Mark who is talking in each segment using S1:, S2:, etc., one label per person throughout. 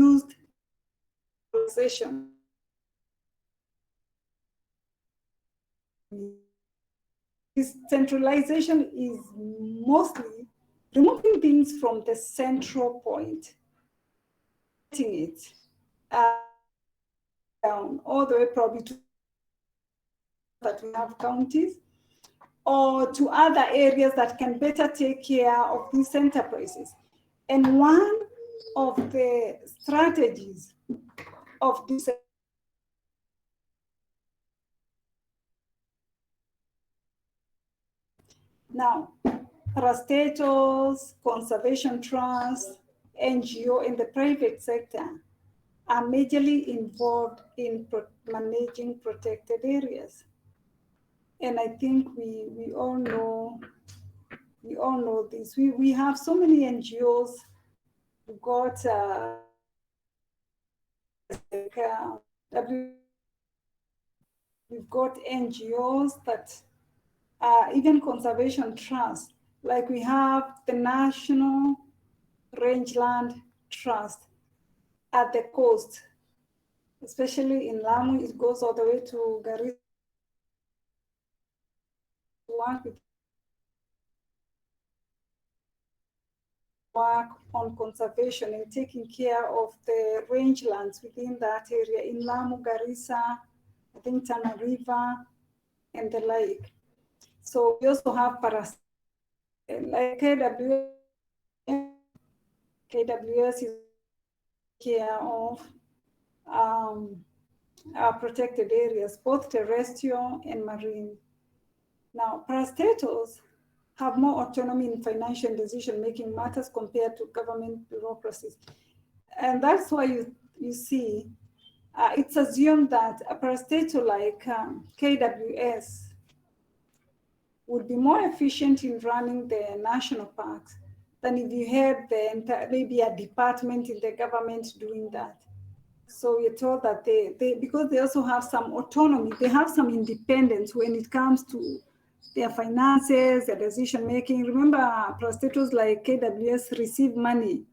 S1: used session. This centralization is mostly removing things from the central point, it down all the way probably to that we have counties or to other areas that can better take care of these enterprises. And one of the strategies of this now, parastatals, conservation trusts, NGO in the private sector are majorly involved in managing protected areas. And I think we all know this. We have so many NGOs who got we've got NGOs that even conservation trusts, like we have the National Rangeland Trust at the coast, especially in Lamu. It goes all the way to Garissa. Work on conservation and taking care of the rangelands within that area in Lamu, Garissa, I think Tana River, and the like. So we also have like KWS is care of our protected areas, both terrestrial and marine. Now, parastatals have more autonomy in financial decision-making matters compared to government bureaucracies. And that's why you see, it's assumed that a parastatal like KWS would be more efficient in running the national parks than if you had maybe a department in the government doing that. So we're told that because they also have some autonomy, they have some independence when it comes to their finances, their decision making. Remember, parastatals like KWS receive money.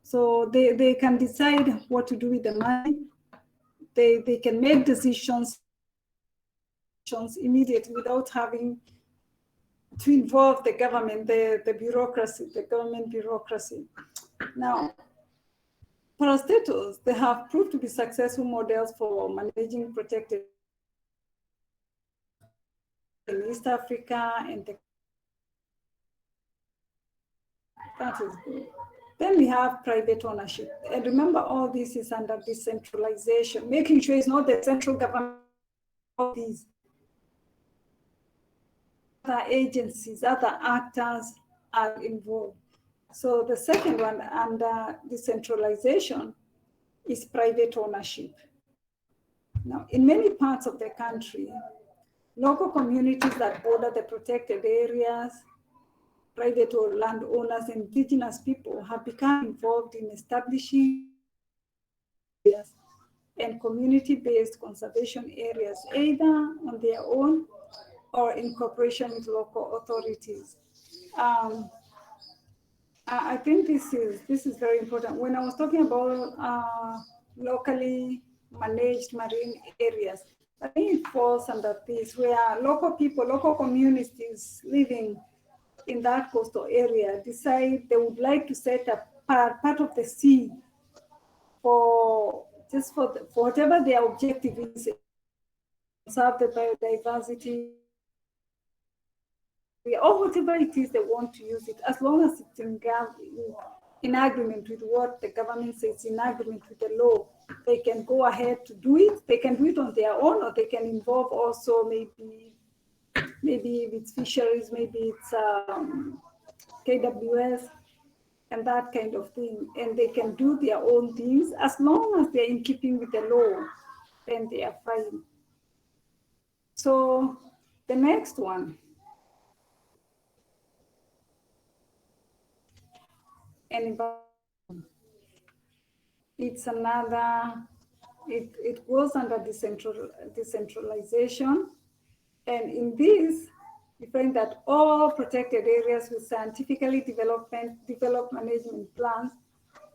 S1: So they can decide what to do with the money. They can make decisions immediately without having to involve the government, the bureaucracy, the government bureaucracy. Now, parastatals, they have proved to be successful models for managing protected in East Africa and that is good. Then we have private ownership. And remember, all this is under decentralization, making sure it's not the central government, all these other agencies, other actors are involved. So the second one under decentralization is private ownership. Now, in many parts of the country, local communities that border the protected areas, private or landowners, indigenous people have become involved in establishing areas and community-based conservation areas, either on their own or in cooperation with local authorities. I think this is very important. When I was talking about locally managed marine areas, I think it falls under this, where local people, local communities living in that coastal area decide they would like to set up part of the sea for whatever their objective is, conserve the biodiversity, or whatever it is they want to use it, as long as it's in agreement with what the government says, in agreement with the law, they can go ahead to do it. They can do it on their own, or they can involve also maybe if it's fisheries, maybe it's KWS and that kind of thing. And they can do their own things as long as they're in keeping with the law, then they are fine. So the next one, it's another, it goes under decentralization. And in this, we find that all protected areas with scientifically developed management plans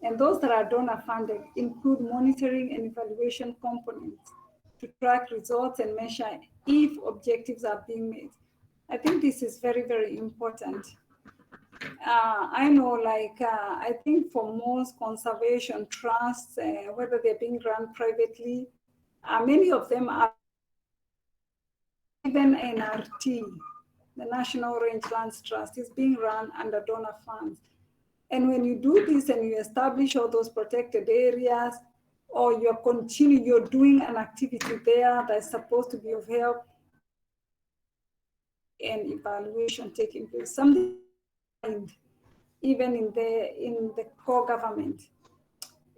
S1: And those that are donor funded include monitoring and evaluation components to track results and measure if objectives are being met. I think this is very, very important. I know, I think for most conservation trusts, whether they're being run privately, many of them are even NRT, the National Rangelands Trust, is being run under donor funds. And when you do this and you establish all those protected areas, or you're doing an activity there that's supposed to be of help, and evaluation taking place, something even in the core government.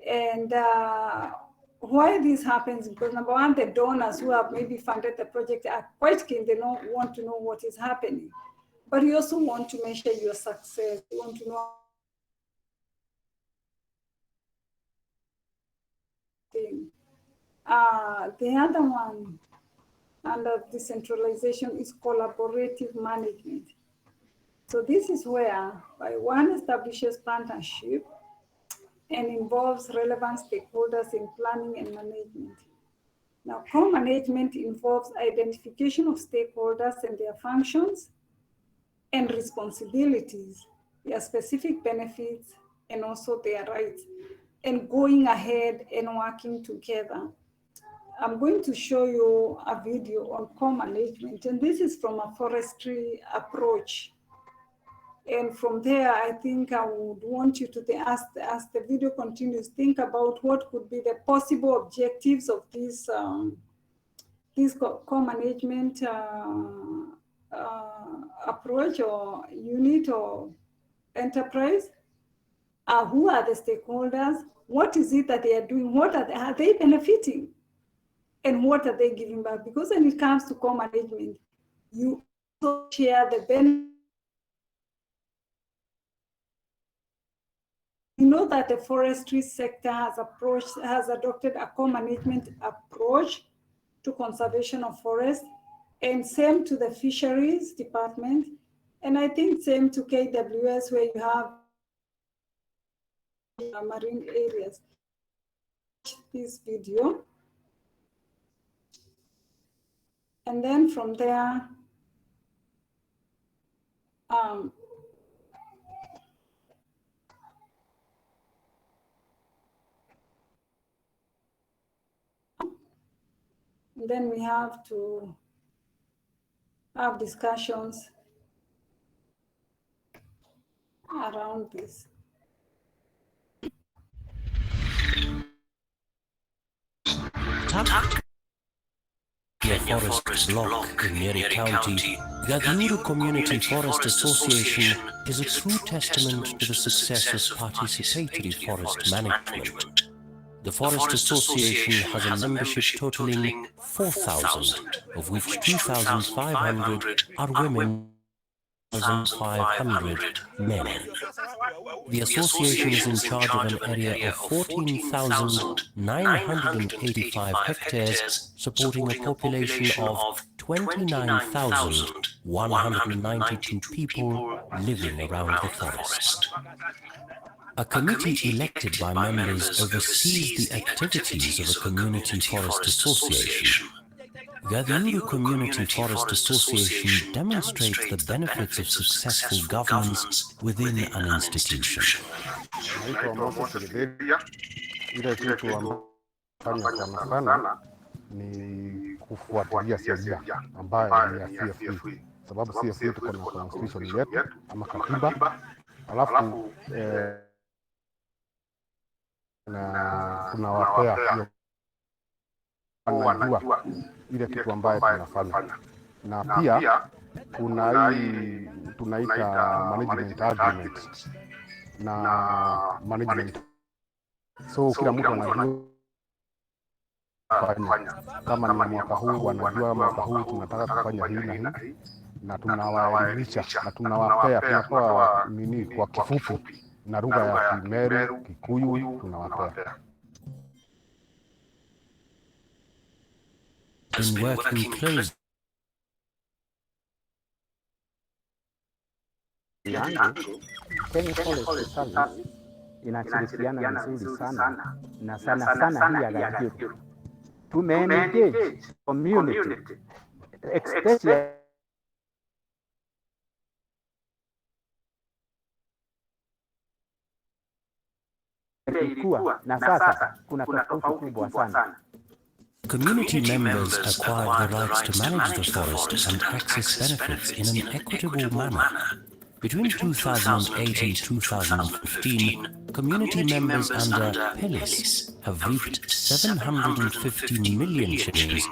S1: And why this happens, because number one, the donors who have maybe funded the project are quite keen, they don't want to know what is happening. But you also want to measure your success. You want to know thing. The other one under decentralization is collaborative management. So this is where by one establishes partnership and involves relevant stakeholders in planning and management. Now, co-management involves identification of stakeholders and their functions and responsibilities, their specific benefits, and also their rights, and going ahead and working together. I'm going to show you a video on co-management, and this is from a forestry approach. And from there, I think I would want you to, as the video continues, think about what could be the possible objectives of this co-management approach or unit or enterprise. Who are the stakeholders? What is it that they are doing? What are they benefiting? And what are they giving back? Because when it comes to co-management, you also share the benefits. You know that the forestry sector has adopted a co-management approach to conservation of forests, and same to the fisheries department. And I think same to KWS, where you have marine areas. This video. And then from there, then we have to have discussions around this.
S2: Forest block in Nyeri County, Gathuru Community Forest Association is a true testament to the success of participatory forest management. The Forest Association has a membership totaling 4,000, of which 2,500 are women and 1,500 men. The association is in charge of an area of 14,985 hectares, supporting a population of 29,192 people living around the forest. A committee elected by members oversees the activities of a community forest association. Gathuru Community Forest Association demonstrates the benefits of successful governance within an institution.
S3: Ile kitu ambayo fanya sana ni kufuatilia sheria ambayo ni ya CFE, sababu CFE tuko na constitution yetu ama katiba, alafu na tunawapea hiyo wanajua ile kitu ambayo tunafanya, na pia kuna hii tunaita management agreement na management, so kila mtu anajua kufanya. Kama ni mwaka huu wanajua mwaka huu tunataka kufanya hii na hii, na tunawaelimisha na tunawapea, tunakuwa nini kwa kifupi na lugha ya Kimeru, Kikuyu tunawapea.
S2: In working close
S3: yangu Kenya Forestry Service
S4: inashirikiana vizuri sana na sana sana hii ya Gagiru. Tume-engage community especially ilikuwa na sasa kuna tofauti kubwa sana.
S2: Community members acquired the rights to manage the forest and access benefits in an equitable manner. Between 2008 and 2015, community members under PELIS have reaped 750 million shillings,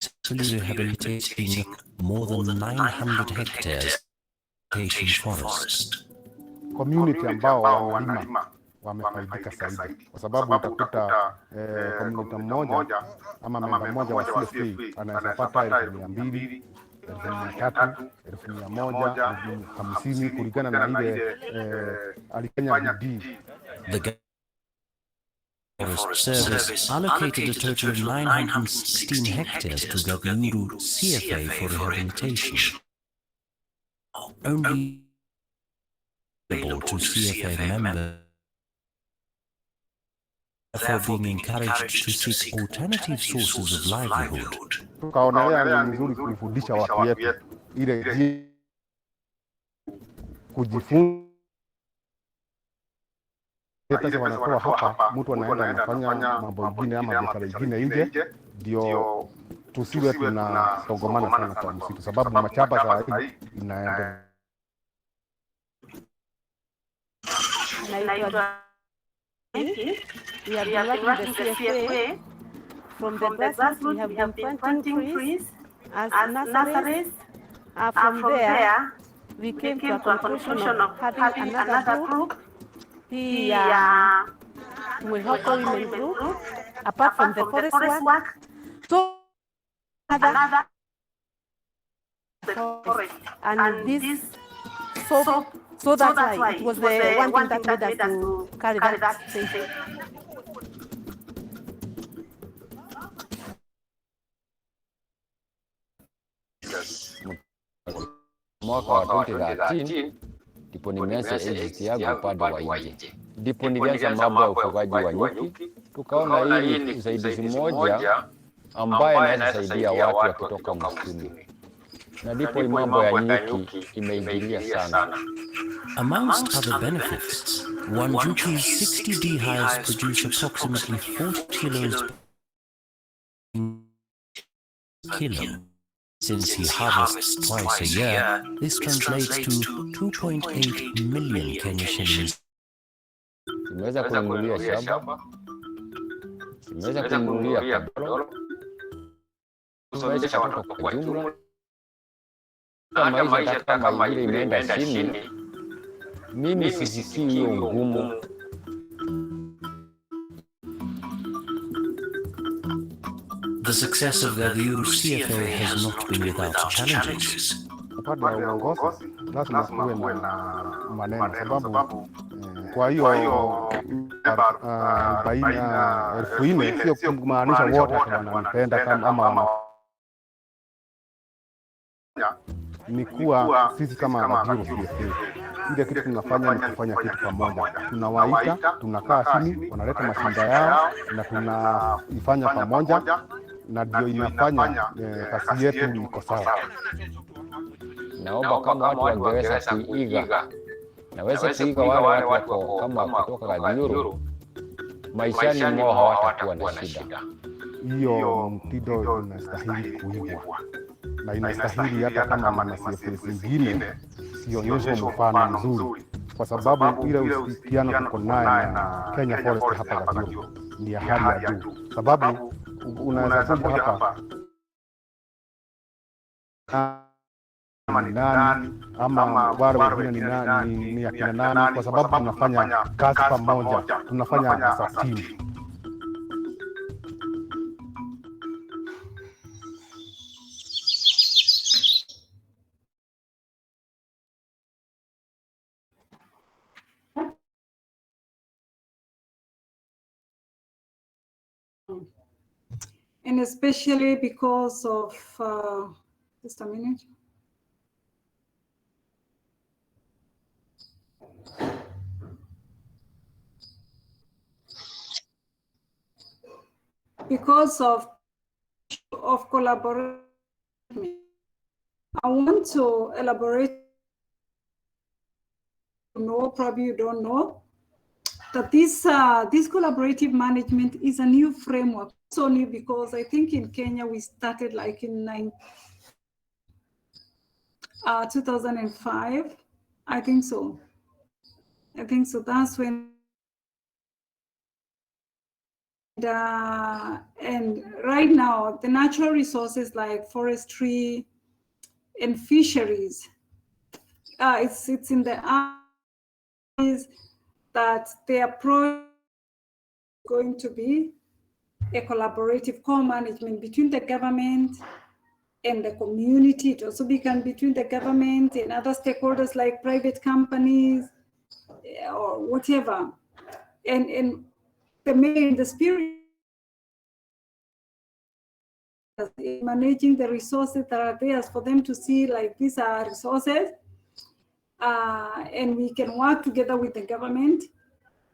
S2: successfully rehabilitating more than 900 hectares of vegetation forest.
S3: Community ambao wanalima wamefaidika zaidi, kwa sababu utakuta community mmoja ama memba mmoja wa CFA anaweza pata 200, 300, 100, 50 kulingana na ile alifanya bidii.
S2: The Forest Service allocated a total of 916 hectares to Gagiru CFA for rehabilitation. Only available to CFA members, therefore being encouraged to seek alternative sources of livelihood.
S3: Tukaonelea ni vizuri kufundisha watu wetu ile kujifunza pesa wanatoa hapa, mtu anaenda anafanya mambo mengine ama biashara nyingine nje, ndio tusiwe tunasongomana sana kwa msitu, sababu machapa za hii inaendelea.
S5: We have been working the CFA. From the grassroots, we have been planting trees as nurseries. From there, we came to a conclusion of having another group, the Mwehoko Women Group, apart from the forest work. So, another forest. And this, so that's why it was the one thing that made us to carry that thing.
S6: Mwaka wa 2013 ndipo nimeanza agency yangu upande wa nje, ndipo nilianza mambo ya ufugaji wa nyuki. Tukaona hii ni usaidizi mmoja ambaye inaweza saidia watu wakitoka msituni, na ndipo mambo ya nyuki imeingilia sana.
S2: Amongst other benefits, one Juki's 60 beehives produce approximately 40 kilos per kilo. Since he harvests twice a year, this translates to 2.8 million Kenya shillings.
S6: Tumeweza kununulia shamba, tumeweza kununulia kodoro, tumeweza kutoka kwa jumla. Kama maisha kama ile imeenda chini, mimi sisikii hiyo ngumu.
S2: The success of Gagiru CFA has not been without challenges.
S3: Upande wa uongozi lazima kuwe na maneno, sababu kwa hiyo 40,000 sio kumaanisha wote wananipenda kama ni kuwa sisi kama Gagiru CFA ile kitu tunafanya ni kufanya kitu pamoja. Tunawaita, tunakaa chini, wanaleta mashinda yao na tunaifanya pamoja, na ndio inafanya kazi yetu iko sawa.
S6: Naomba kama watu wangeweza kuiga, naweza kuiga wale watu wako kama kutoka Gagiru, maishani mwao hawatakuwa na shida.
S3: Hiyo mtindo inastahili kuigwa, na inastahili hata kama na CFA zingine sionyeshe mfano mzuri, kwa sababu ile ushirikiano tuko naye na Kenya Forest hapa Gagiru ni ya hali ya juu, sababu unaweza kuja hapa ni nani ama wale wengine ni akina nani, kwa sababu tunafanya kazi pamoja, tunafanya as a team.
S1: And especially because of, just a minute. because of collaboration. I want to elaborate. No, probably you don't know that this collaborative management is a new framework. It's only because I think in Kenya we started like in 2005. I think so. That's when. And right now, the natural resources like forestry and fisheries, it's in the eyes that the approach is going to be a collaborative co-management between the government and the community. It also began between the government and other stakeholders like private companies or whatever. And the spirit in managing the resources that are there for them to see like these are resources, and we can work together with the government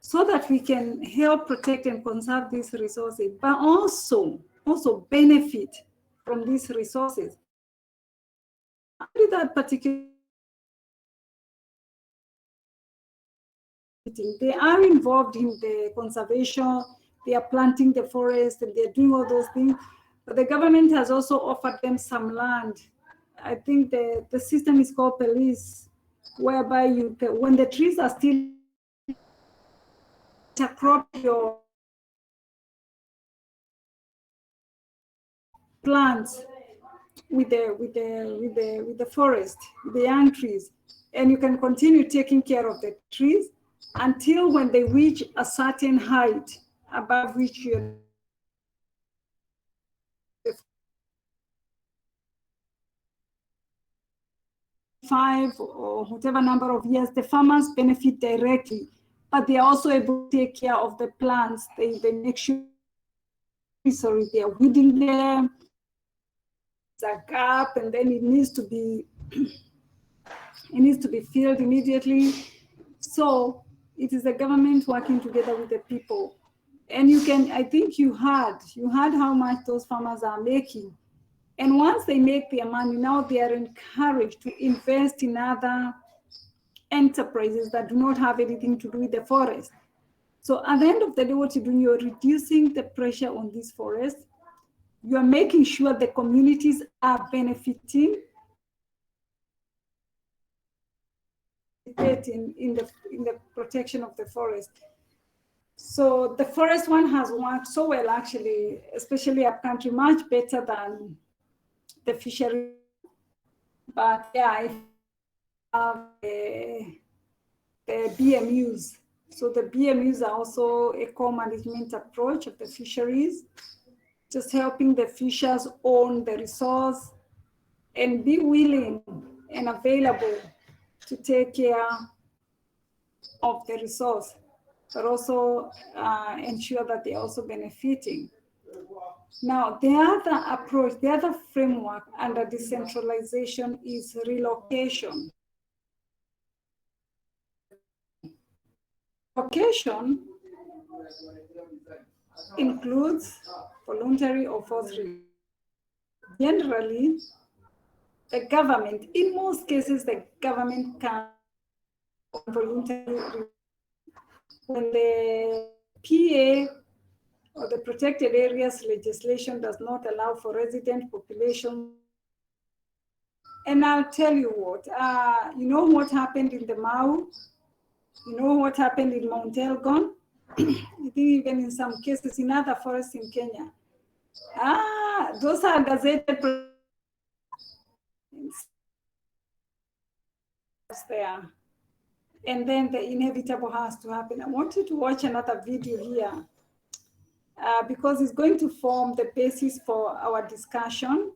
S1: so that we can help protect and conserve these resources, but also benefit from these resources. That particular, they are involved in the conservation, they are planting the forest and they're doing all those things, but the government has also offered them some land. I think the system is called police, whereby you can, when the trees are still crop your plants with the forest, the young trees, and you can continue taking care of the trees until when they reach a certain height above which you're five or whatever number of years, the farmers benefit directly, but they are also able to take care of the plants. They make sure, sorry, they are weeding them. There's a gap, and then it needs to be filled immediately. So it is the government working together with the people. And you can, I think you heard how much those farmers are making. And once they make their money, now they are encouraged to invest in other enterprises that do not have anything to do with the forest. So at the end of the day, what you're doing, you're reducing the pressure on these forests. You are making sure the communities are benefiting in the protection of the forest. So the forest one has worked so well, actually, especially upcountry, much better than the fishery. But yeah, I have the BMUs. So the BMUs are also a co-management approach of the fisheries, just helping the fishers own the resource and be willing and available to take care of the resource, but also ensure that they're also benefiting. Now, the other approach, the other framework under decentralization is relocation. Relocation includes voluntary or forced relocation. Generally, the government, in most cases, the government can voluntarily, when the PA or the protected areas legislation does not allow for resident population. And I'll tell you what, you know what happened in the Mau? You know what happened in Mount Elgon? I think even in some cases in other forests in Kenya. Those are gazetted there. And then the inevitable has to happen. I want you to watch another video here because it's going to form the basis for our discussion.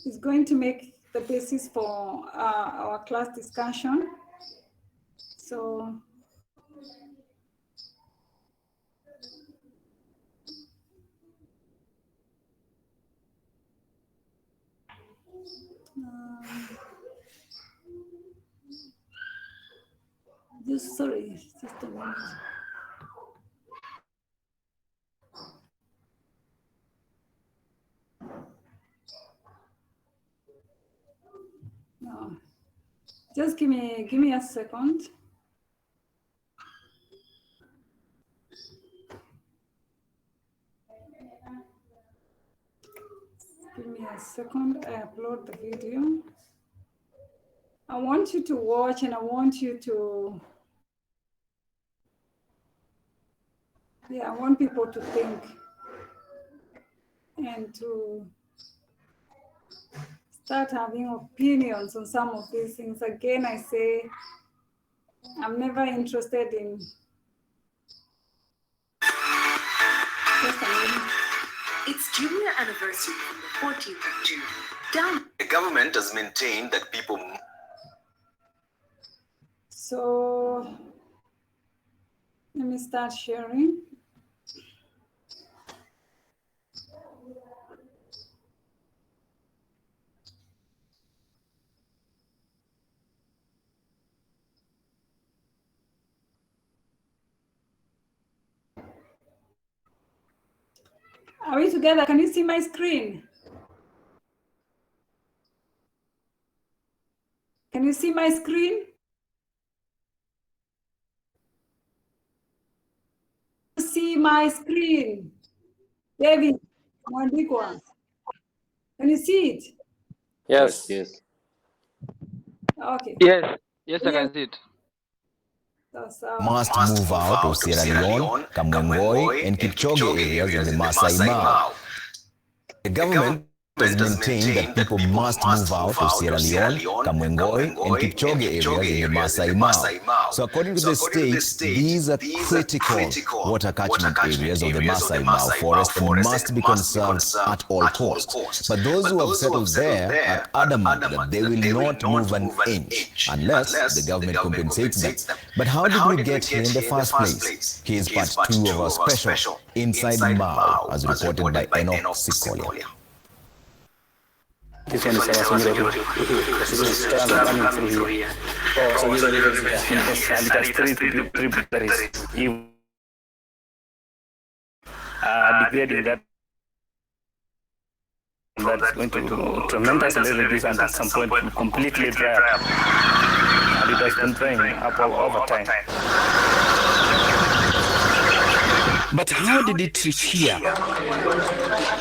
S1: It's going to make the basis for our class discussion. So just a minute. Just give me a second. Give me a second. I upload the video. I want you to watch, and I want you to, I want people to think and to start having opinions on some of these things. Again, I say, I'm never interested in just a minute.
S7: Its junior anniversary on the 14th of June. The government has maintained that people.
S1: So let me start sharing. Are we together? Can you see my screen? Can you see my screen? See my screen. David, Mwandikwa. Can you see it?
S8: Yes.
S9: Yes.
S1: Okay.
S8: Yes. Yes, I can see it.
S10: Must move out of Sierra Leone, Kamwengoi, and Kipchoge areas in the Masai Mara. The government has maintained that people must move out of Sierra Leone, Kamwengoi, and Kipchoge areas in the Masai Mara. So according to the state, these are critical water catchment areas of the Masai Mara forest and must be conserved at all costs. But those who have settled there are adamant that they will not move an inch unless the government compensates them. But how did we get here in the first place? Here's part 2 of our special Inside Mao, as reported by Enoch Sikolia.
S9: This one is our similar this is running through here. Oh, so these are the tributaries. Degrading that. That's going to tremendously reduce and at some point completely dry up. And it has been drying up over time.
S11: But how did it reach here?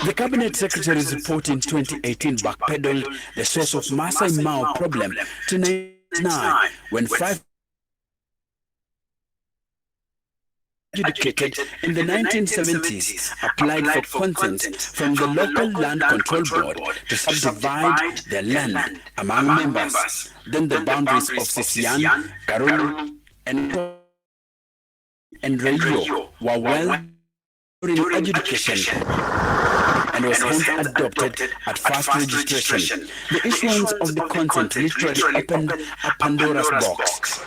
S11: The Cabinet Secretary's report in 2018 backpedaled the source of Masai Mara problem to 1999, when 5 educated in the 1970s applied for consent from the local land control board to subdivide their land among members. Then the boundaries of Sisian, Karulu, and Rayo were well in education and was hence adopted at first registration. The issuance of the consent literally opened a Pandora's box.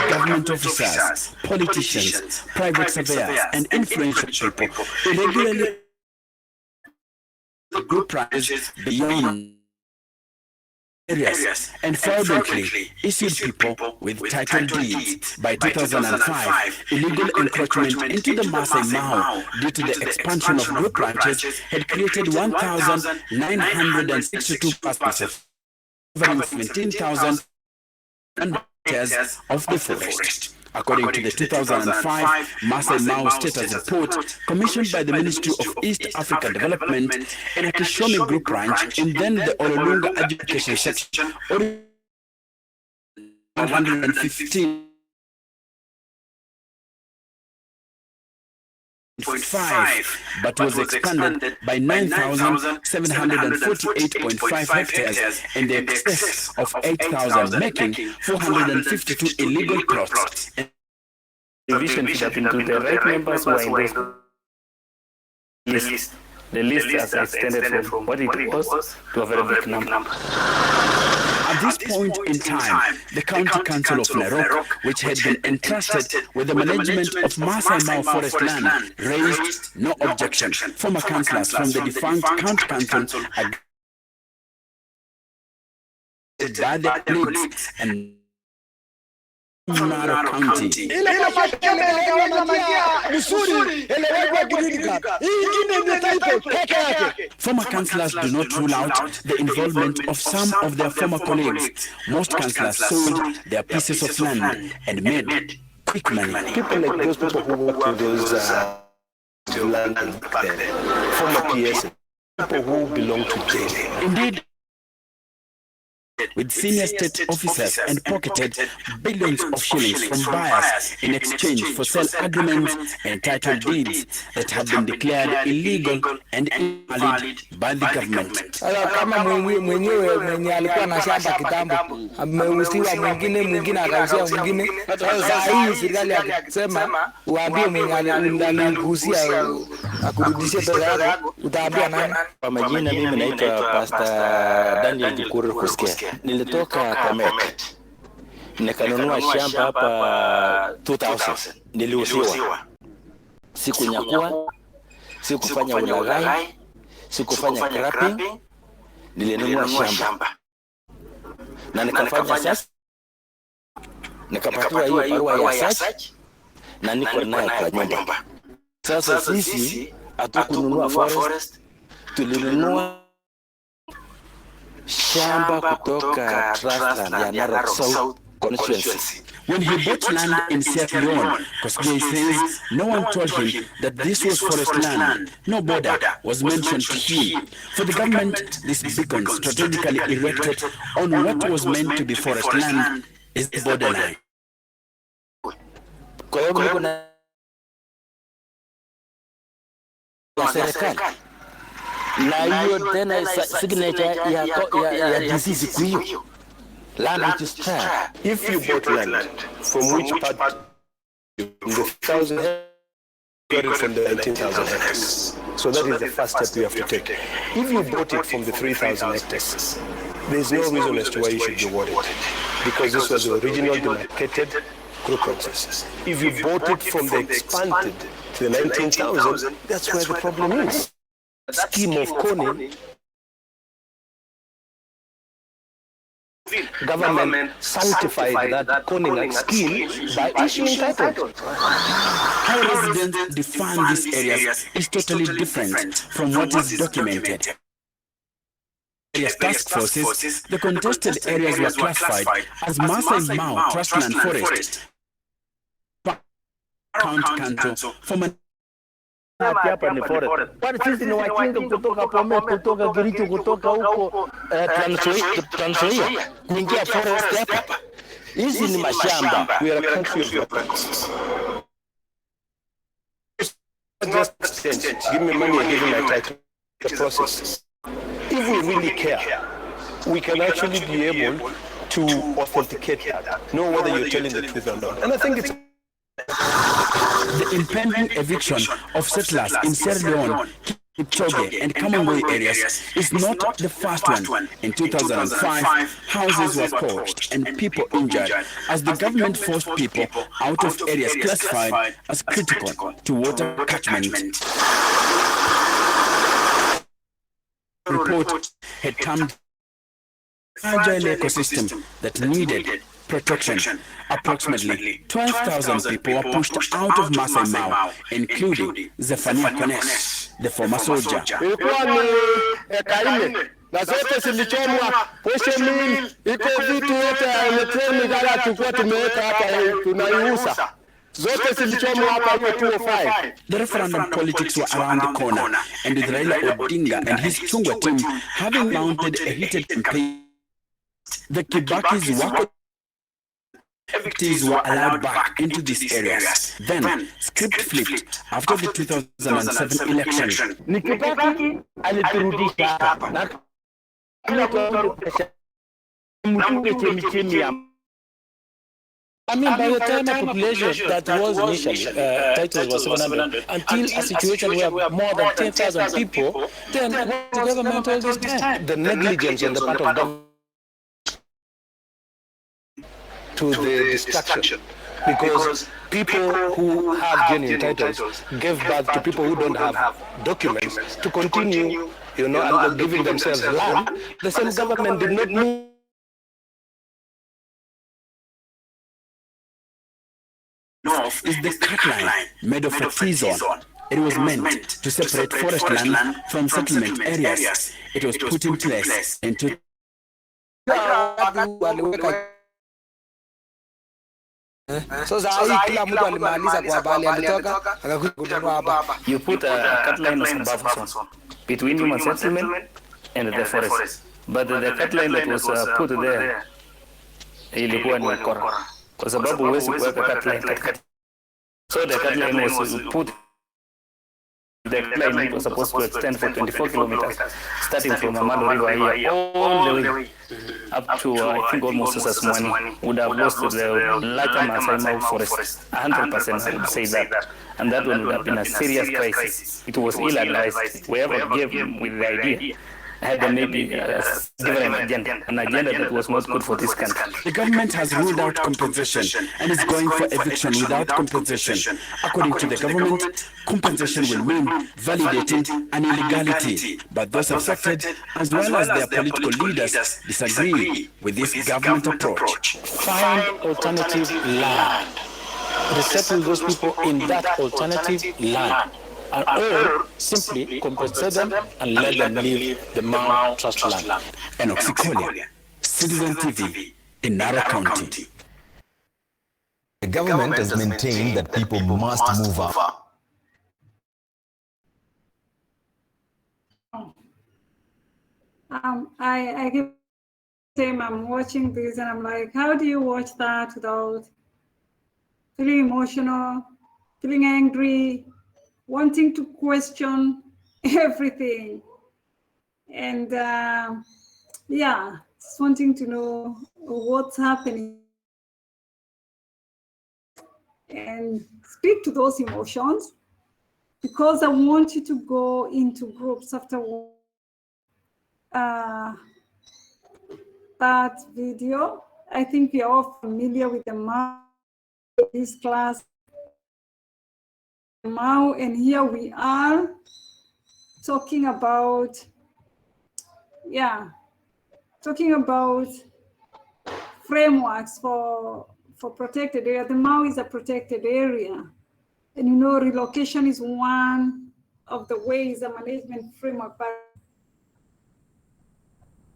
S11: Government officers, politicians, private surveyors, and influential people irregularly group prices beyond areas and fraudulently issued people with title deeds. By 2005, illegal encroachment into the Masai Mara due to the expansion of group ranches had created 1,962 passports, covering 17,000 hectares of the forest. According to the 2005 Masai Mara Status Report commissioned by the Ministry of East Africa Development in a Kishomi Group Ranch in then the Ololunga Education Section, 115.5, but was expanded by 9,748.5 hectares in the excess of 8,000, making 452 illegal plots.
S9: Division should have been to the right members who are in this list. The list has extended from what it was to a very big number.
S11: At this point in time, the County Council of Narok, which had been entrusted with the management of Masai Mara forest land, raised no objection. Former councillors from the defunct County Council agreed by their colleagues and Narok County. Former councillors do not rule out the involvement of some of their former colleagues. Most councillors sold their pieces of land and made quick money.
S12: People like those people who work in those land back then, former PS, people who belong to jail.
S11: Indeed, with senior state officers and pocketed billions of shillings from buyers in exchange for sale agreements and title deeds that have been declared illegal and invalid by the government.
S13: Kama mwenyewe alikuwa na shamba kitambo, ameuziwa mwingine akauzia mwingine. Sasa hii serikali akisema uambie mwenye alikuuzia akurudishie pesa yako, utaambia nani?
S12: Kwa majina mimi naitwa Pastor Daniel Gikuru Kusikia. Nilitoka Kamek, nikanunua shamba hapa 2000, niliuziwa. Sikunyakua, sikufanya ulaghai, sikufanya scrapping, nilinunua shamba. Na nikafanya sasa, nikapatiwa hiyo barua ya search, na niko nayo kwa nyumba. Sasa sisi hatukununua forest, tulinunua shamba kutoka Trustland ya Narok South constituency.
S11: When he bought land in Sierra Leone, Kosgei says no one told him that this was forest land. No border was mentioned to him. For the government, this beacon strategically erected on what was meant to be forest land is the borderline.
S12: Kwa hiyo kuna serikali na hiyo tena signature ya DC siku hiyo. Land which is tribe.
S14: If you bought land from which part in the 1,000 hectares from the 19,000 hectares. So that is the first step you have to take. If you bought it from the 3,000 hectares, there is no reason as to why you should be awarded, because this was the original demarcated group process. If you bought it from the expanded to the 19,000, that's where the problem is. Scheme of Coney, government sanctified that Coney scheme by issuing titles.
S11: How residents define these areas is totally different from what is documented. Various task forces, the contested areas were classified as Masai Mao Trustland Forest, Council, from
S12: hapa ni forest. Kwani sisi ni wajinga kutoka Bomet, kutoka Kericho, kutoka huko Trans Nzoia kuingia forest hapa? Hizi ni mashamba.
S14: We are a country of records. Just change. Give me money and give me my title. The process. If we really care, we can actually be able to authenticate that, know whether you're telling the truth or not. And I think it's
S11: the impending eviction of settlers in Sierra Leone, Kipchoge and Kamangoi areas is not the first one. In 2005, houses were poached and people injured as the government forced people out of areas classified as critical to water catchment. The report had termed fragile ecosystem that needed protection. Approximately 12,000 people were pushed out of Masai Mao, including Zephaniah Kones, the former soldier.
S15: Ilikuwa ni eka na zote zilichomwa, poshe mill, iko vitu yote ya elektroniki gala tulikuwa tumeweka hapa tunaiuza. Zote zilichomwa hapa hiyo 205.
S11: The referendum politics were around the corner, and with Raila Odinga and his Chungwa team having mounted a heated campaign, the Kibakis were allowed back into these areas. Then, script flipped after the 2007 election.
S12: Nikibaki aliturudisha hapa na mtunge chemichemi ya
S13: I mean, by the time of population that was initially, titles was 700, until a situation where more than 10,000 people, then what the government all this time?
S14: the negligence on the part of government to the destruction, because people who have genuine titles gave birth to people who don't have documents to continue, and giving themselves land. The same government did not move
S11: is the cut line made of a T-zone. It was meant to separate forest land from settlement areas. It was put in place in
S13: So saa hii kila mtu alimaliza kwa bali alitoka akakuja kununua hapa.
S9: You put a cut line as a buffer zone between human settlement and the forest. But the cut line that was put there ilikuwa ni ukora, kwa sababu huwezi kuweka cut line katikati. So the cut line was put. The cut line was supposed to extend for 24 kilometers, starting from Amalo River here all the way up to I think almost Sasmwani. Would have lost the larger Masai Mara forest. 100% I would say that, and that one would have been a serious crisis. It was ill-advised. Whoever gave him with the idea had maybe a different agenda, an agenda that was not good for this country.
S11: The government has ruled out compensation and is going for eviction without compensation. According to the government, compensation will mean validating an illegality. But those affected, as well as their political leaders, disagree with this government approach.
S16: Find alternative land. Resettle those people in that alternative land. Or simply compensate them and let them leave the Mau Trust land.
S11: And Oxycolia, Citizen TV in Nara County.
S10: The government has maintained that people must move out.
S1: I give time I'm watching this and I'm like, how do you watch that without feeling emotional, feeling angry, wanting to question everything? And yeah, just wanting to know what's happening and speak to those emotions, because I want you to go into groups after that video. I think we are all familiar with the Mau, this class, Mau, and here we are talking about, talking about frameworks for protected area. The Mau is a protected area. And you know, relocation is one of the ways, a management framework. But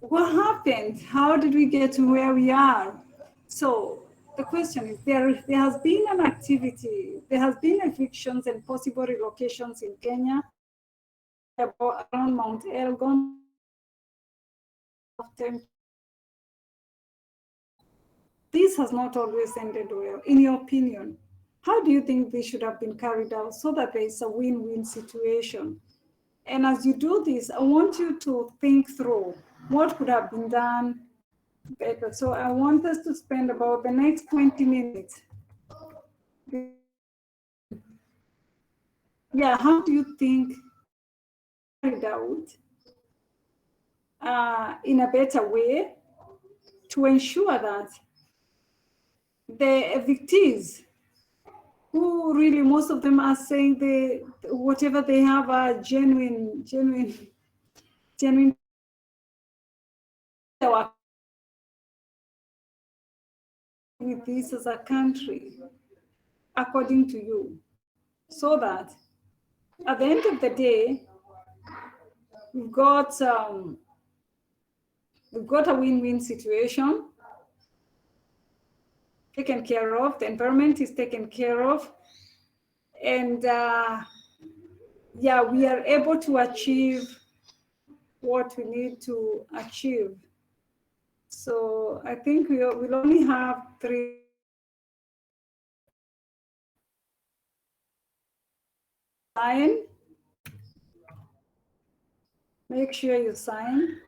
S1: what happened? How did we get to where we are? So the question is, there has been an activity, there has been evictions and possible relocations in Kenya around Mount Elgon. This has not always ended well. In your opinion, how do you think this should have been carried out so that there is a win-win situation? And as you do this, I want you to think through what could have been done better. So I want us to spend about the next 20 minutes. Yeah, how do you think carried out in a better way to ensure that the evictees, who really, most of them are saying whatever they have are genuine with this as a country, according to you, so that at the end of the day, we've got a win-win situation taken care of, the environment is taken care of, and yeah, we are able to achieve what we need to achieve. So I think we'll only have 3. Sign. Make sure you sign.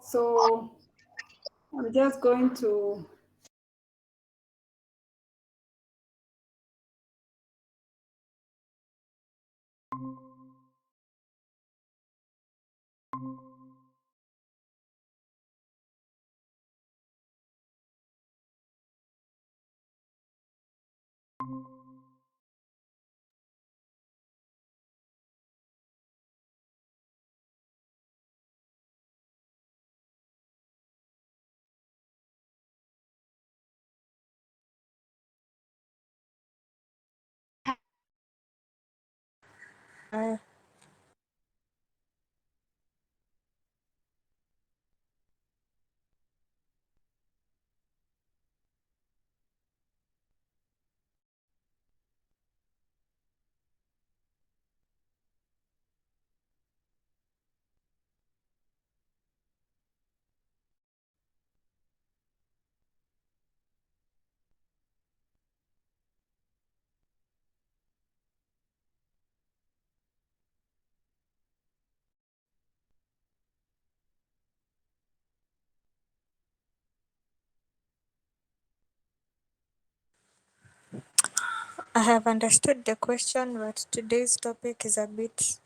S1: So I'm just going to
S17: I have understood the question, but today's topic is a bit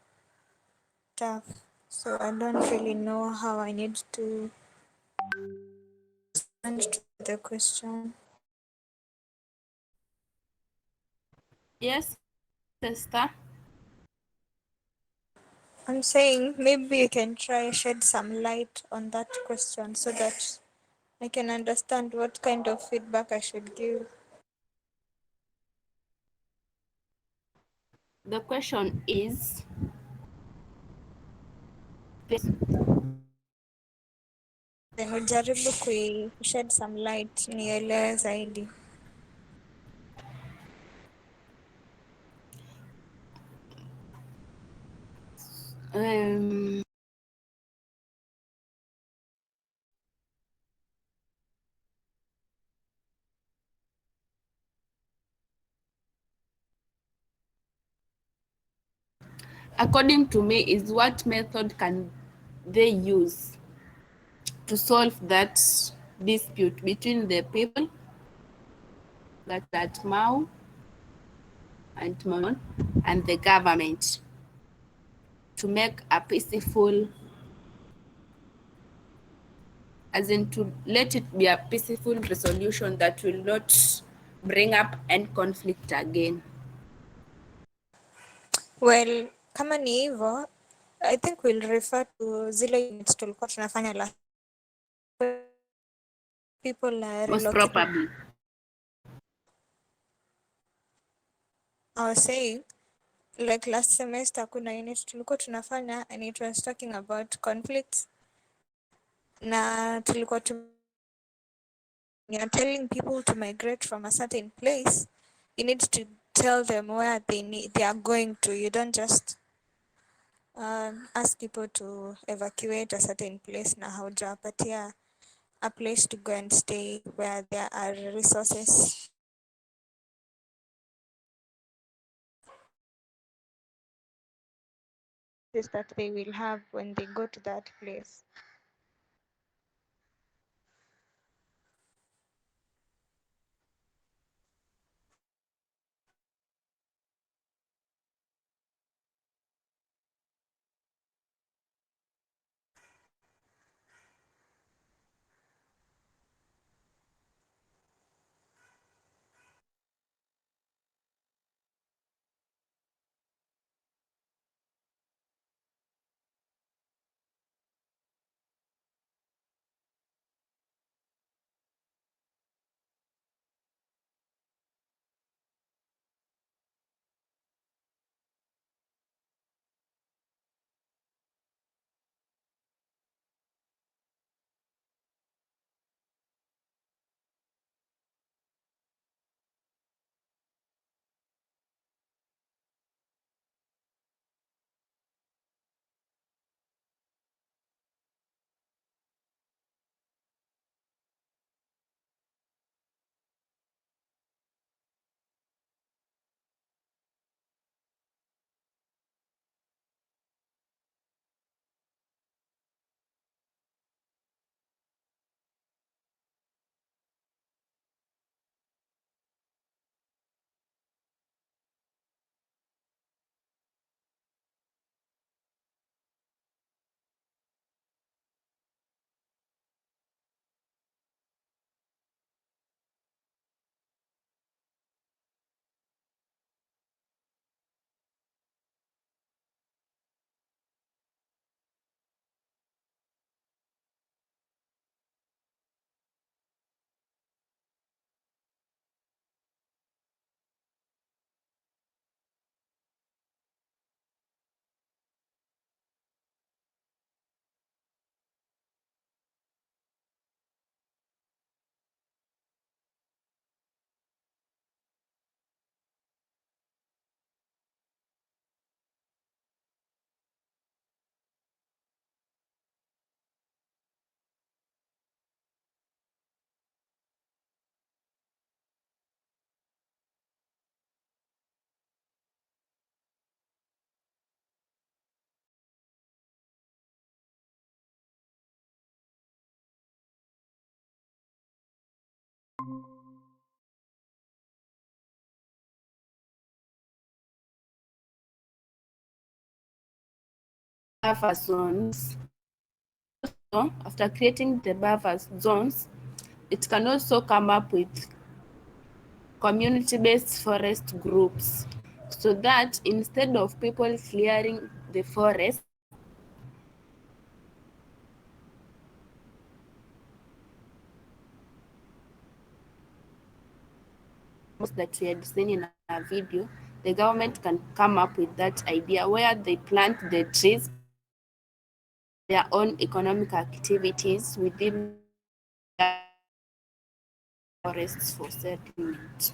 S17: tough, so I don't really know how I need to respond to the question.
S5: Yes, sister.
S17: I'm saying maybe you can try shed some light on that question so that I can understand what kind of feedback I should give.
S5: The question is
S17: Nimejaribu shed some light nielewe zaidi.
S5: um, according to me is what method can they use to solve that dispute between the people that Mao and Manon and the government to make a peaceful, as in to let it be a peaceful resolution that will not bring up any conflict again.
S17: Well, kama ni hivyo, I think we'll refer to zile units tulikuwa tunafanya last people are
S5: Most
S17: relocated.
S5: probably.
S17: I was saying, like last semester kuna unit tulikuwa tunafanya and it was talking about conflicts na tulikuwa you're telling people to migrate from a certain place, you need to tell them where they are going to. You don't just ask people to evacuate a certain place na haujawapatia a place to go and stay where there are resources. Is that they will have when they go to that place.
S5: Buffer zones. So, after creating the buffer zones, it can also come up with community-based forest groups, so that instead of people clearing the forest, that we had seen in our video, the government can come up with that idea where they plant the trees, their own economic activities within forests for settlement.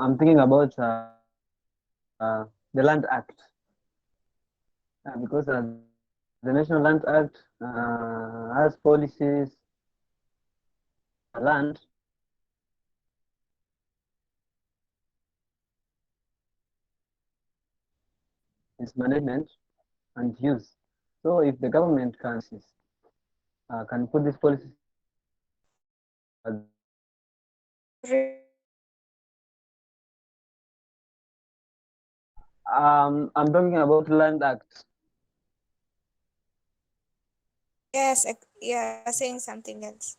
S18: I'm thinking about the Land Act, because the National Land Act has policies land its management and use. So if the government can put these policies, I'm talking about Land Act.
S17: Yes, yeah, saying something else.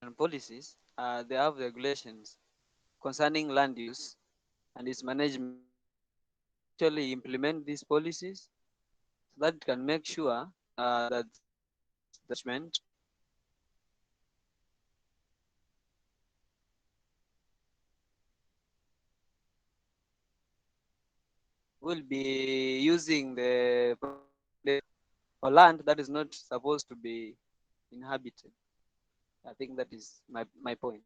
S19: And policies, they have regulations concerning land use and its management. Actually implement these policies so that it can make sure that the management will be using the or land that is not supposed to be inhabited. I think that is my point.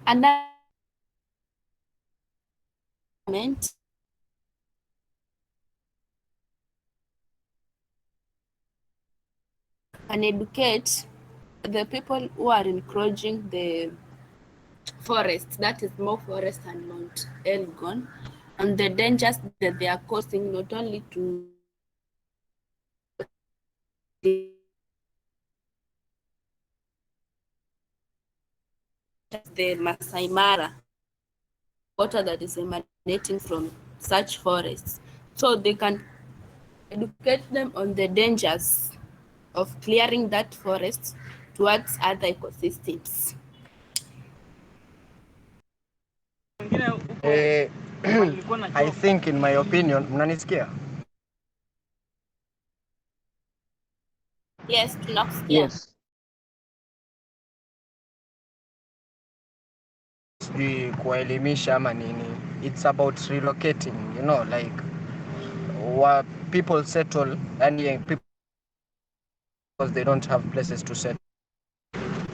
S5: And that can educate the people who are encroaching the forest, that is more forest and Mount Elgon, and the dangers that they are causing not only to the Masai Mara, water that is emanating from such forests. So they can educate them on the dangers of clearing that forest towards other ecosystems.
S20: I think in my opinion, mnanisikia?
S5: Yes, tunakusikia.
S20: Yes. Sijui kuwaelimisha ama nini. It's about relocating, you know, like what people settle and people because they don't have places to settle.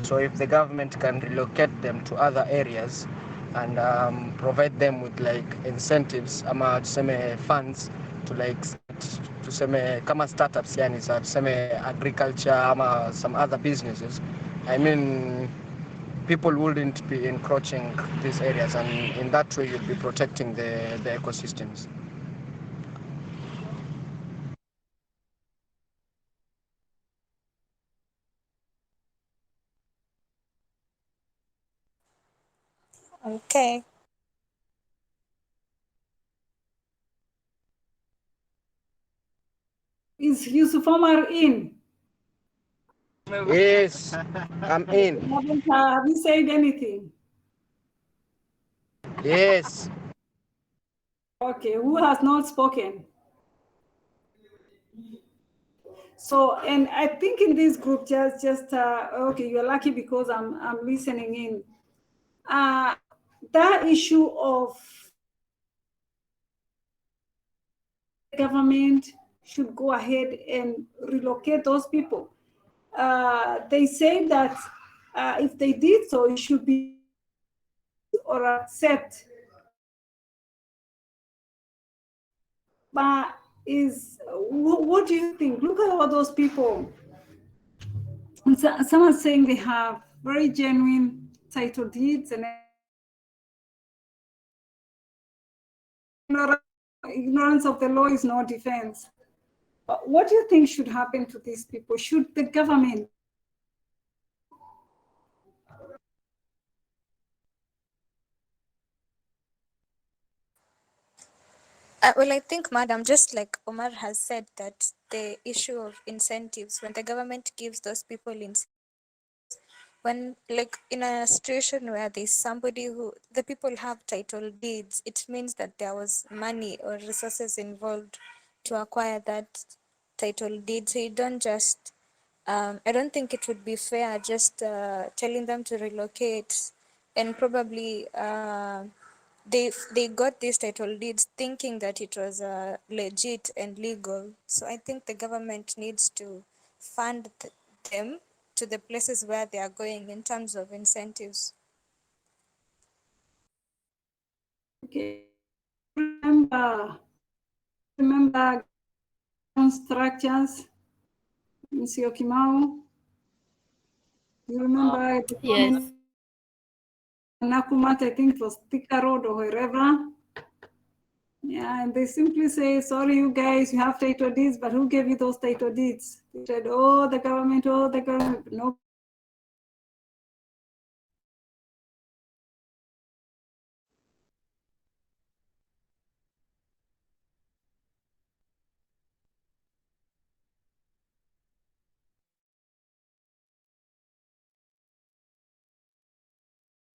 S20: So if the government can relocate them to other areas and provide them with like incentives ama tuseme funds to like tuseme kama startups yani za tuseme agriculture ama some other businesses, I mean people wouldn't be encroaching these areas, and in that way you'll be protecting the ecosystems.
S17: Okay.
S1: Is Yusuf Omar in?
S20: Yes, I'm in.
S1: Have you said anything?
S20: Yes.
S1: Okay, who has not spoken? So, and I think in this group, okay, you're lucky because I'm listening in. That issue of government should go ahead and relocate those people. They say that if they did so, it should be or accept. But what do you think? Look at all those people. Someone's saying they have very genuine title deeds and ignorance of the law is no defense. But what do you think should happen to these people? Should the government
S17: Well, I think, Madam, just like Omar has said, that the issue of incentives, when the government gives those people incentives, when like in a situation where there's somebody who the people have title deeds, it means that there was money or resources involved to acquire that title deed. So you don't just I don't think it would be fair just telling them to relocate and probably they got these title deeds thinking that it was legit and legal. So I think the government needs to fund them to the places where they are going in terms of incentives.
S1: okay, remember structures, Monsieur Kimau? You remember the
S21: Yes.
S1: Nakumat, I think it was Thika Road or wherever. Yeah, and they simply say, sorry, you guys, you have title deeds, but who gave you those title deeds? They said, oh, the government, no.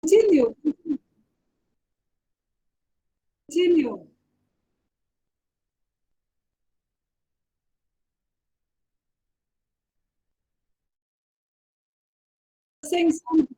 S1: Continue. Continue. Saying something.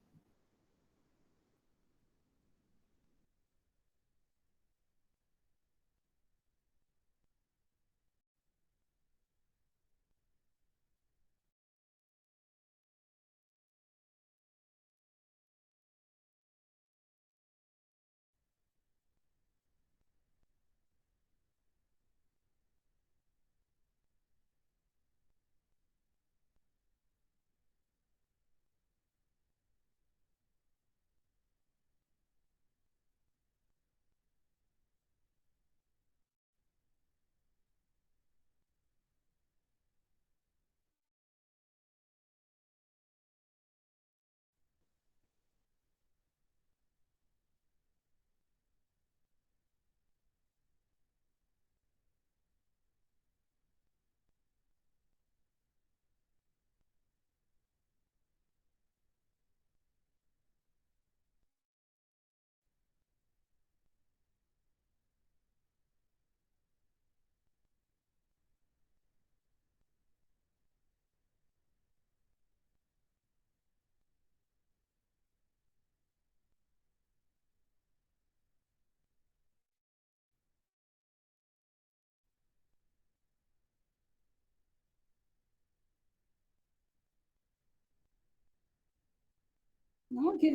S1: Okay,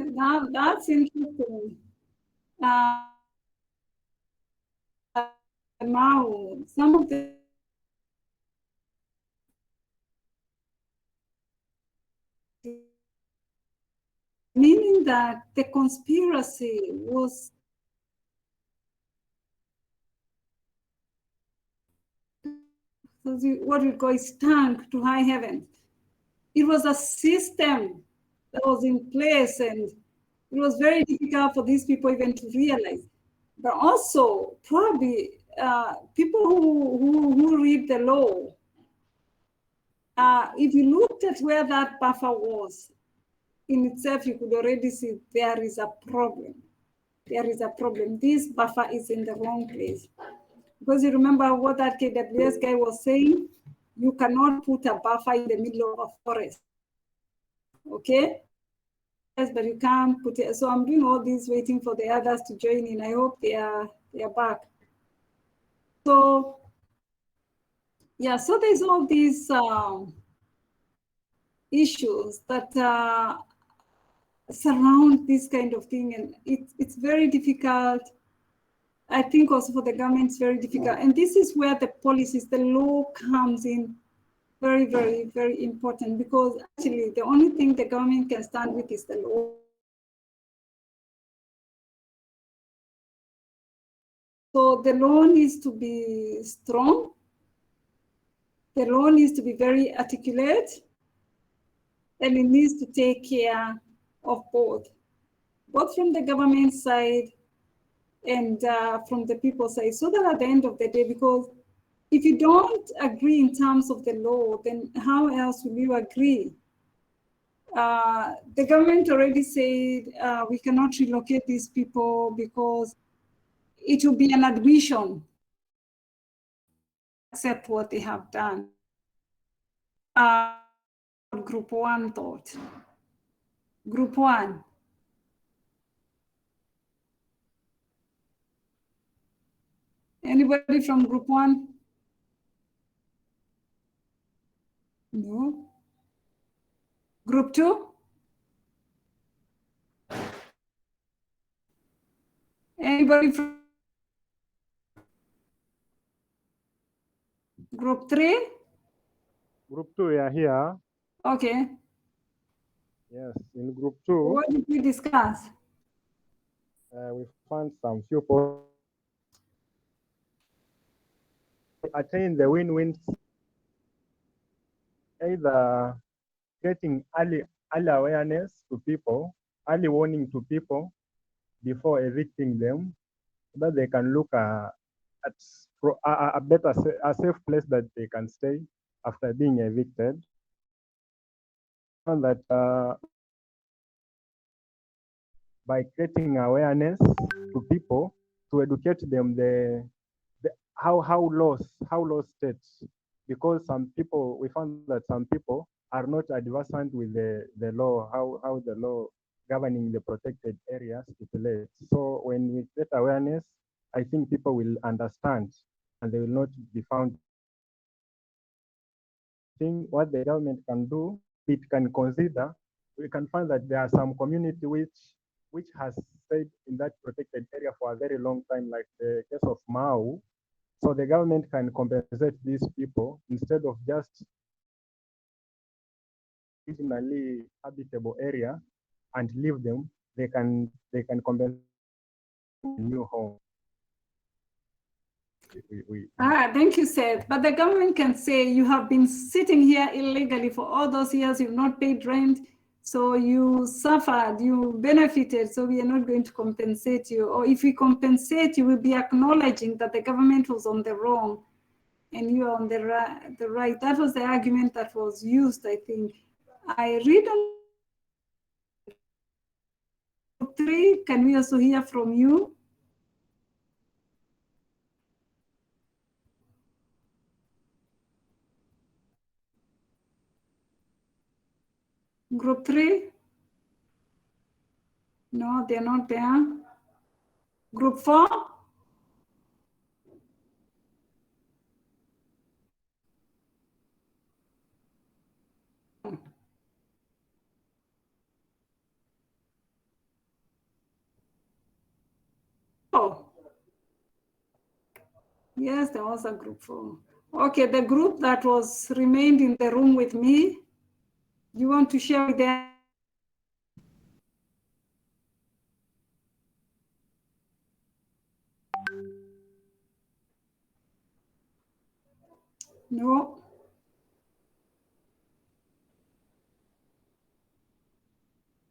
S1: that's interesting. Now, some of the meaning that the conspiracy was what we call stank to high heaven. It was a system that was in place, and it was very difficult for these people even to realize. But also, probably people who read the law, if you looked at where that buffer was, in itself, you could already see there is a problem. There is a problem. This buffer is in the wrong place. Because you remember what that KWS guy was saying? You cannot put a buffer in the middle of a forest. Okay? Yes, but you can't put it. So I'm doing all this waiting for the others to join in. I hope they are back. So yeah, so there's all these issues that surround this kind of thing, and it's very difficult. I think also for the government it's very difficult, and this is where the policies, the law comes in very, very, very important, because actually the only thing the government can stand with is the law. So the law needs to be strong. The law needs to be very articulate, and it needs to take care of both from the government side and from the people side, so that at the end of the day, because if you don't agree in terms of the law, then how else will you agree? The government already said we cannot relocate these people because it will be an admission, accept what they have done. Group one thought. Group one. Anybody from group one? No. Group two? Anybody from group three?
S3: Group 2, we are here.
S1: Okay.
S3: Yes, in group 2.
S1: What did we discuss?
S3: We found some few points. Attain the win-win, either getting early awareness to people, early warning to people before evicting them, so that they can look at a better, a safe place that they can stay after being evicted. And that by creating awareness to people, to educate them how law states, because some people, we found that some people are not adversant with the law, how the law governing the protected areas stipulates. So when we get awareness, I think people will understand and they will not be found. I think what the government can do, it can consider, we can find that there are some community which has stayed in that protected area for a very long time, like the case of Mau. So the government can compensate these people instead of just originally habitable area and leave them. They can compensate a new home.
S1: Thank you, Seth. But the government can say you have been sitting here illegally for all those years, you've not paid rent, so you suffered, you benefited, so we are not going to compensate you. Or if we compensate you, we'll be acknowledging that the government was on the wrong and you are on the right. That was the argument that was used, I think. I read on group 3, can we also hear from you? Group 3? No, they're not there. Group 4? Oh. Yes, there was a group 4. Okay, the group that was remained in the room with me, you want to share with them? No.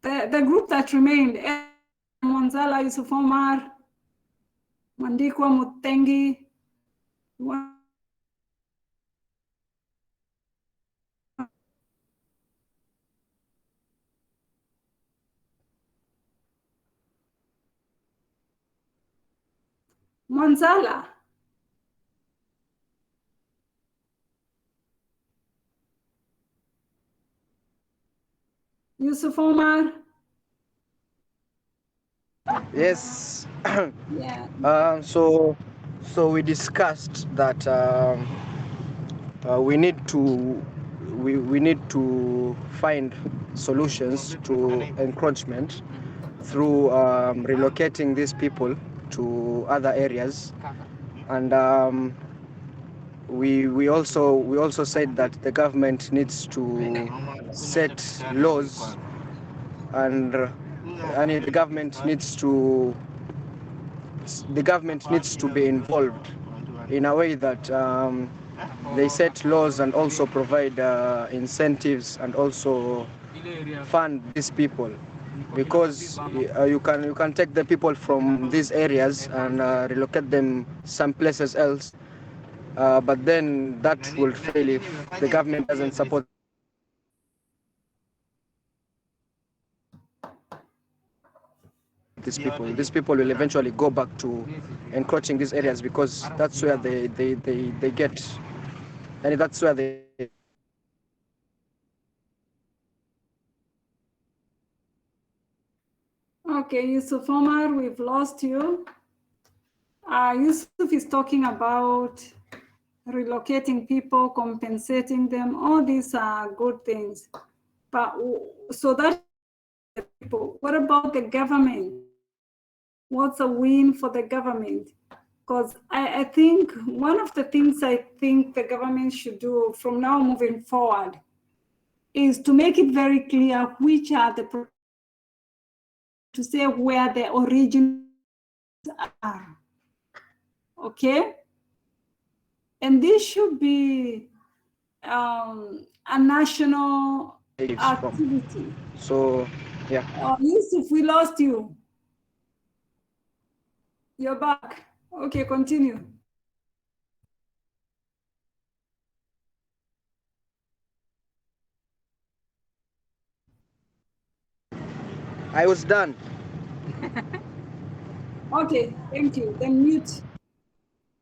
S1: The group that remained, Mwanzala Yusuf Omar, Mandikwa Mutengi, Mwanzala. Yusuf Omar.
S20: Yes.
S1: Yeah.
S20: So we discussed that we need to find solutions to encroachment through relocating these people to other areas, and we also said that the government needs to set laws, and the government needs to be involved in a way that they set laws and also provide incentives and also fund these people, because you can take the people from these areas and relocate them some places else, but then that will fail if the government doesn't support these people. These people will eventually go back to encroaching these areas, because that's where they get, and that's where they.
S1: Okay, Yusuf Omar, we've lost you. Yusuf is talking about relocating people, compensating them. All these are good things. But so that people, what about the government? What's a win for the government? Because I think one of the things I think the government should do from now moving forward is to make it very clear which are the, to say where the origins are, okay? And this should be a national activity.
S20: So, yeah.
S1: Yusuf, we lost you. You're back. Okay, continue.
S20: I was done.
S1: Okay, thank you. Then mute.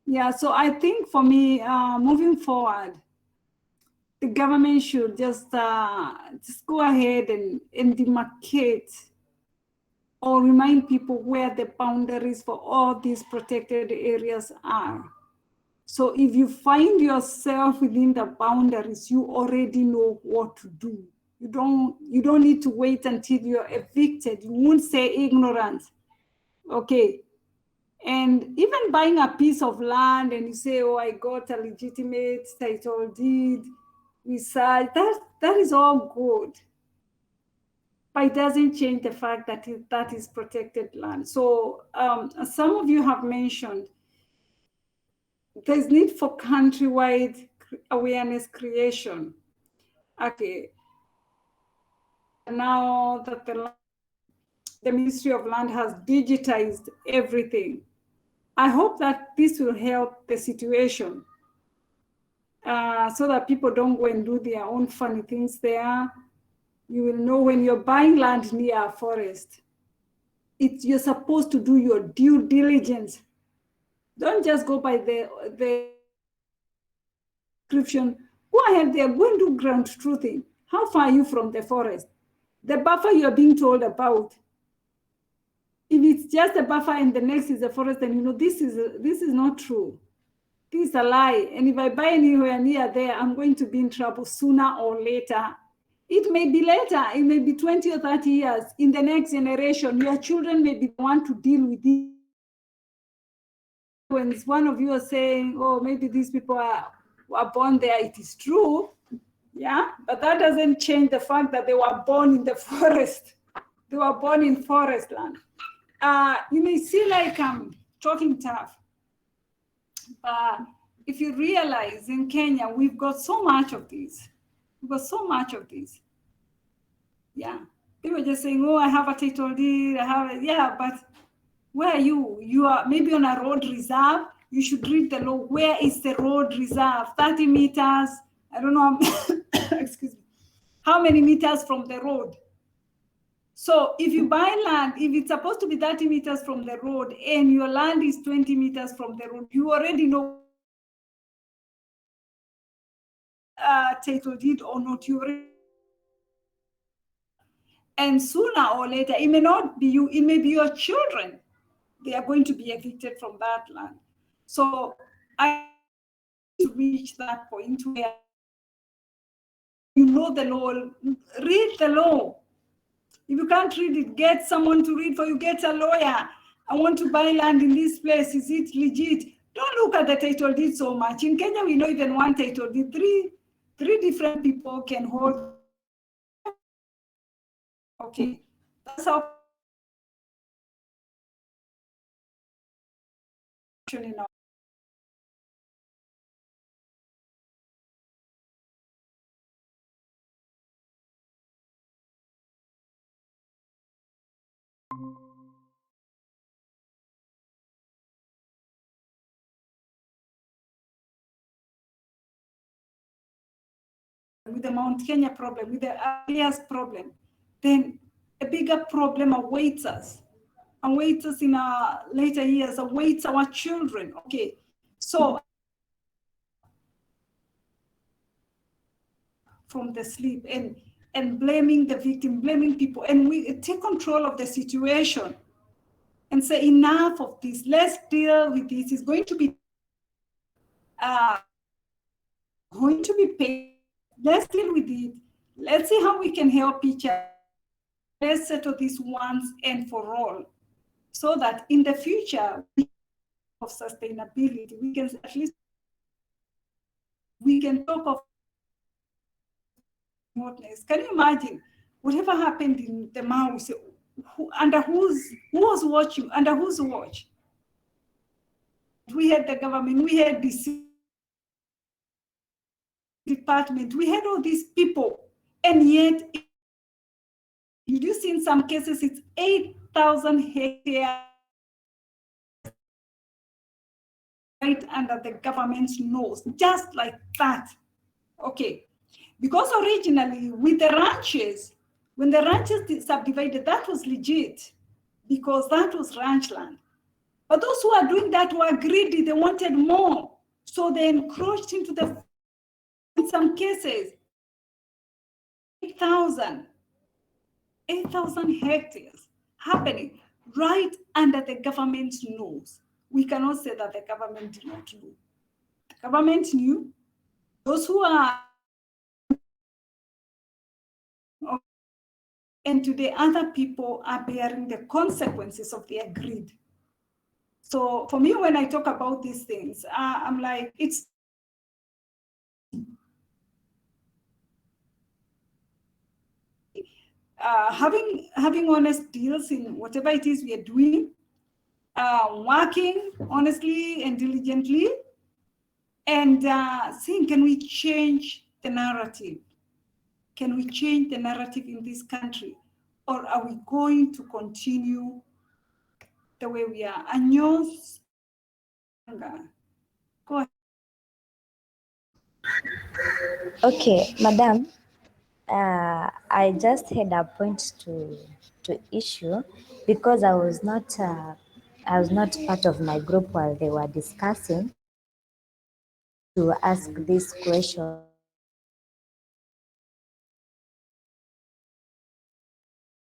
S1: Yeah, so I think for me, moving forward, the government should just go ahead and demarcate or remind people where the boundaries for all these protected areas are. So if you find yourself within the boundaries, you already know what to do. You don't need to wait until you're evicted. You won't say ignorant. Okay. And even buying a piece of land and you say, oh, I got a legitimate title deed, research, that is all good. But it doesn't change the fact that that is protected land. So some of you have mentioned there's need for countrywide awareness creation. Okay. Now that the Ministry of Land has digitized everything, I hope that this will help the situation so that people don't go and do their own funny things there. You will know when you're buying land near a forest, you're supposed to do your due diligence. Don't just go by the description. Go ahead there, go and do ground truthing. How far are you from the forest? The buffer you're being told about. If it's just a buffer and the next is the forest, then you know this is not true. This is a lie. And if I buy anywhere near there, I'm going to be in trouble sooner or later. It may be later, it may be 20 or 30 years. In the next generation, your children may be the one to deal with it. When one of you are saying, oh, maybe these people were born there, it is true. Yeah, but that doesn't change the fact that they were born in the forest. They were born in forest land. You may see like I'm talking tough, but if you realize in Kenya, we've got so much of this. We've got so much of this. Yeah. They were just saying, oh, I have a title deed, yeah, but where are you? You are maybe on a road reserve. You should read the law. Where is the road reserve? 30 meters, I don't know, excuse me, how many meters from the road? So if you buy land, if it's supposed to be 30 meters from the road and your land is 20 meters from the road, you already know title deed or not. You already, And sooner or later, it may not be you, it may be your children. They are going to be evicted from that land. So I reach that point where you know the law, read the law. If you can't read it, get someone to read for you, get a lawyer. I want to buy land in this place, is it legit? Don't look at the title deed so much. In Kenya, we know even one title deed, three different people can hold. Okay, that's how now. With the Mount Kenya problem, with the Arias problem, then a bigger problem awaits us in our later years, awaits our children. Okay, so from the sleep and blaming the victim, blaming people, and we take control of the situation and say enough of this. Let's deal with this. It's going to be paid. Let's deal with it. Let's see how we can help each other. Let's settle this once and for all, so that in the future of sustainability, we can at least talk of remoteness. Can you imagine whatever happened in the Maus? Who was watching? Under whose watch? We had the government. We had the department. We had all these people, and yet, you see in some cases it's 8,000 hectares right under the government's nose, just like that. Okay, because originally with the ranches, when the ranches subdivided, that was legit because that was ranch land. But those who are doing that were greedy, they wanted more. So they encroached into the, in some cases, 8,000 hectares happening right under the government's nose. We cannot say that the government did not know. The government knew. Those who are, and today other people are bearing the consequences of their greed. So for me, when I talk about these things, I'm like, it's having honest deals in whatever it is we are doing, working honestly and diligently, and seeing, can we change the narrative? Can we change the narrative in this country? Or are we going to continue the way we are? Anyos, go ahead.
S21: Okay, Madam, I just had a point to issue because I was not part of my group while they were discussing to ask this question.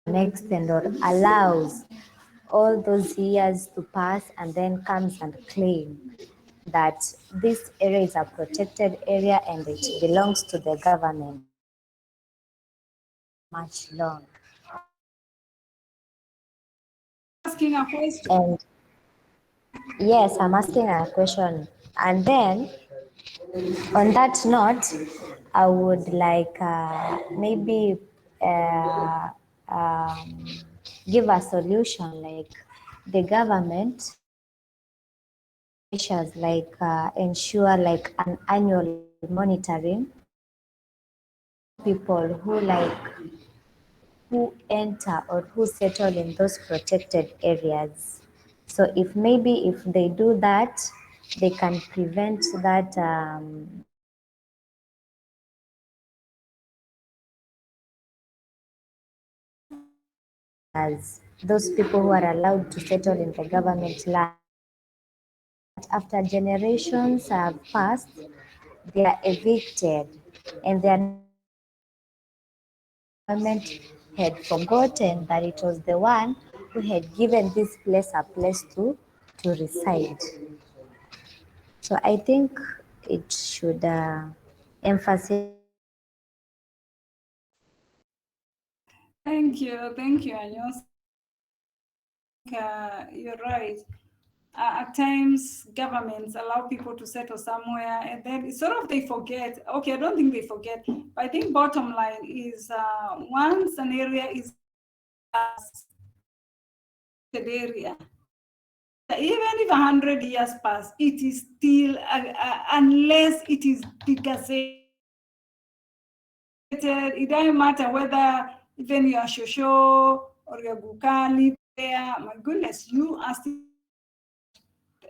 S21: Next and or allows all those years to pass and then comes and claim that this area is a protected area and it belongs to the government much longer.
S1: Asking a question.
S21: And yes, I'm asking a question. And then on that note, I would like maybe give a solution, like the government measures, like ensure like an annual monitoring people who enter or who settle in those protected areas. So if they do that, they can prevent that as those people who are allowed to settle in the government land. After generations have passed, they are evicted and they are government had forgotten that it was the one who had given this place a place to reside. So I think it should emphasize.
S1: Thank you, Anyos. You're right. At times, governments allow people to settle somewhere, and then sort of they forget. Okay, I don't think they forget, but I think bottom line is once an area is an area, even if 100 years pass, it is still unless it is gazetted. It doesn't matter whether even your shosho or your gukali there. My goodness, you are still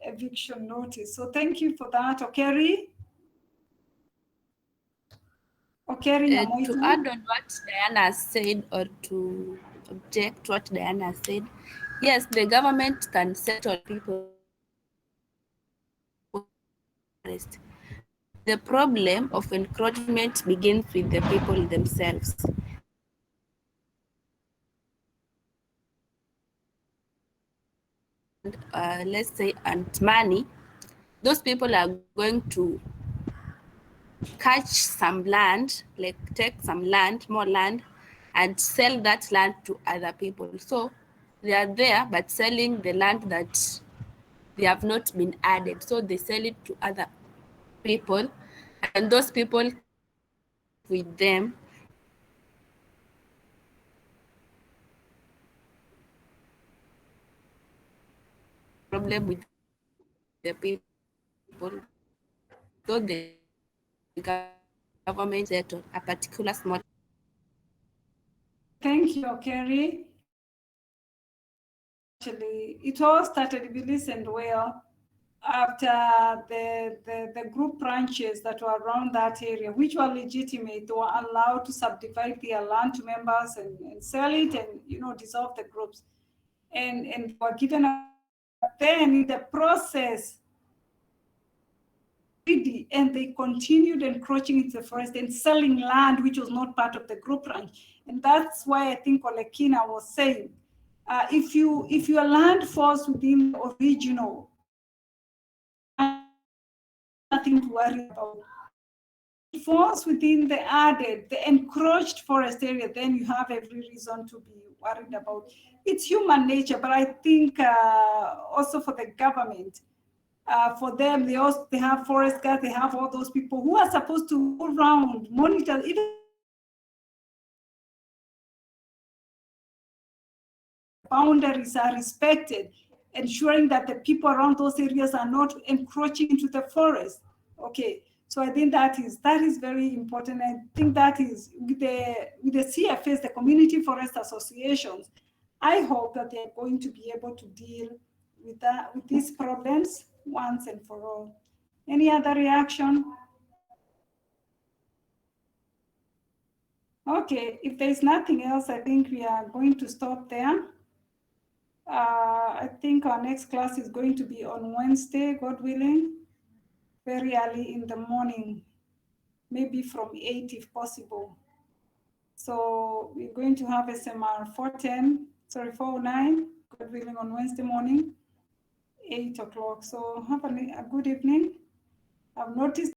S1: eviction notice. So thank you for that, Okeri. Okeri
S4: To
S1: Nyamoitu.
S4: add on what Diana said, or to object what Diana said, yes, the government can settle people. The problem of encroachment begins with the people themselves. Let's say, and money, those people are going to catch some land, like take some land, more land, and sell that land to other people. So they are there, but selling the land that they have not been added. So they sell it to other people, and those people with them problem with the people. So the government settled a particular small.
S1: Thank you, Okeri. Actually, it all started, if you listened well, after the group branches that were around that area, which were legitimate, were allowed to subdivide their land to members and sell it and, dissolve the groups. And were given then in the process, and they continued encroaching into the forest and selling land which was not part of the group ranch. And that's why I think Olekina was saying, if your land falls within the original, nothing to worry about. If it falls within the added, the encroached forest area, then you have every reason to be worried about. It's human nature, but I think also for the government, for them, they have forest guards, they have all those people who are supposed to go around, monitor, even boundaries are respected, ensuring that the people around those areas are not encroaching into the forest. Okay, so I think that is very important. I think that is with the CFAs, the Community Forest Associations. I hope that they're going to be able to deal with these problems once and for all. Any other reaction? Okay, if there's nothing else, I think we are going to stop there. I think our next class is going to be on Wednesday, God willing, very early in the morning, maybe from 8 if possible. So we're going to have SMR 409, God willing, on Wednesday morning, 8 o'clock. So have a good evening. I've noticed